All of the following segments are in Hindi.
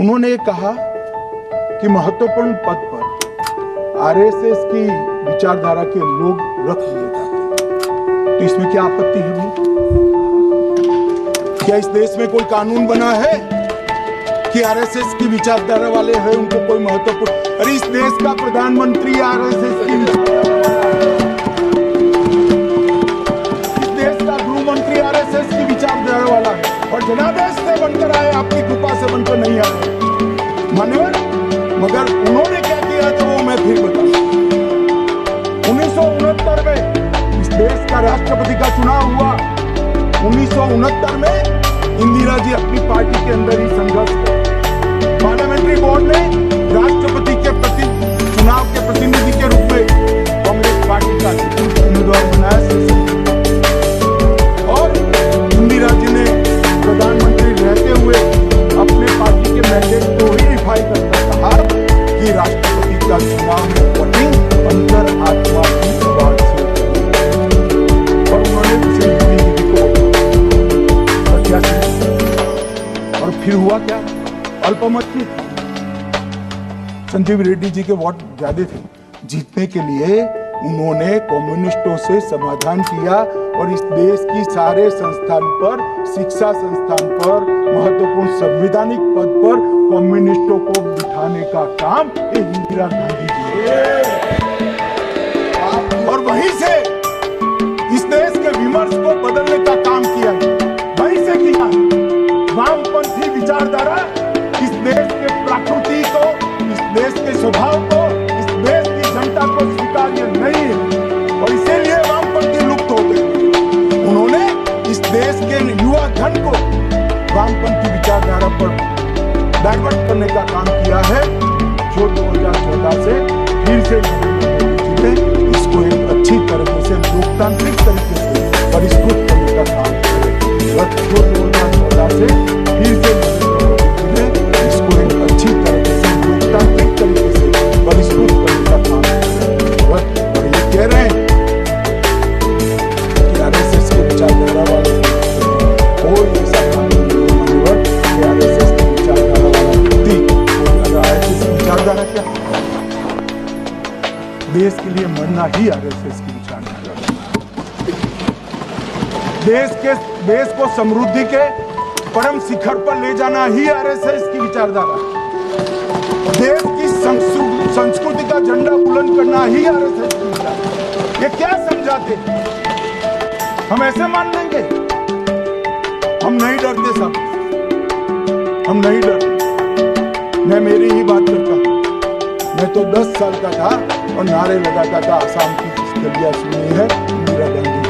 उन्होंने कहा कि महत्वपूर्ण पद पर आरएसएस की विचारधारा के लोग रख लिए जाते हैं, तो इसमें क्या आपत्ति है भाई? क्या इस देश में कोई कानून बना है कि आरएसएस की विचारधारा वाले हैं उनको कोई महत्वपूर्ण? अरे इस देश का प्रधानमंत्री आरएसएस की, इस देश का गृह मंत्री आरएसएस की विचारधारा वाला है और जनादेश से बनकर आए, आपकी कृपा से बनकर नहीं आए मान्यवर। मगर उन्होंने क्या किया तो वो मैं फिर बताऊं। 1969 में इस देश का राष्ट्रपति का चुनाव हुआ। 1969 में इंदिरा जी अपनी पार्टी के अंदर ही संघर्ष कर पार्लियामेंट्री बोर्ड ने राष्ट्रपति के चुनाव के प्रतिनिधि के रूप में कांग्रेस पार्टी का उम्मीदवार बनाया और इंदिरा जी ने प्रधानमंत्री रहते हुए अपने पार्टी के मैंडेट को ही रिफाई करता कहा कि राष्ट्रपति का चुनाव में वोटिंग अंतर आत्मा की आवाज से, और उन्होंने उसे दीदी को और फिर हुआ क्या? अल्पमत की संजीव रेड्डी जी के वोट ज्यादा थे। जीतने के लिए उन्होंने कम्युनिस्टों से समाधान किया और इस देश की सारे संस्थान पर, शिक्षा संस्थान पर, महत्वपूर्ण संवैधानिक पद पर कम्युनिस्टों को बिठाने का काम इंदिरा गांधी जी ने, और वहीं से इस देश के विमर्श को बदलने का काम किया है, वहीं से किया है। वामपंथी विचारधारा इस देश के प्रकृति को, इस देश के स्वभाव को, इस देश की जनता को स्वीकार्य नहीं है और इसीलिए वामपंथी लुप्त हो गए। उन्होंने इस देश के युवा धन को वामपंथी विचारधारा पर डाइवर्ट करने का काम किया है, जो 2014 से फिर से इसको एक अच्छी तरीके से लोकतांत्रिक तरीके से परिष्कृत करने का काम किया। 2014 से फिर से इसको एक अच्छी तरीके से लोकतांत्रिक तरीके से परिष्कृत करने का काम किया। और ये कह रहे हैं कि आरएसएस के विचारधारा वाले कोई ऐसा कानून नहीं है कि आरएसएस की विचारधारा वाला व्यक्ति, आरएसएस की विचारधारा क्या? देश के लिए मरना ही आरएसएस की विचारधारा, देश को समृद्धि के परम शिखर पर ले जाना ही आरएसएस की विचारधारा, देश की संस्कृति का झंडा बुलंद करना ही आरएसएस की विचारधारा। ये क्या समझाते? हम ऐसे मान लेंगे? हम नहीं डरते साहब, हम नहीं डरते। मैं मेरी ही बात करता हूं। मैं तो 10 साल का था और नारे लगाता था, आसाम की गलियां सुनी है इंदिरा गांधी।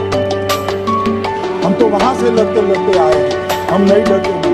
हम तो वहां से लड़ते लड़ते आए हैं, हम नहीं डरते।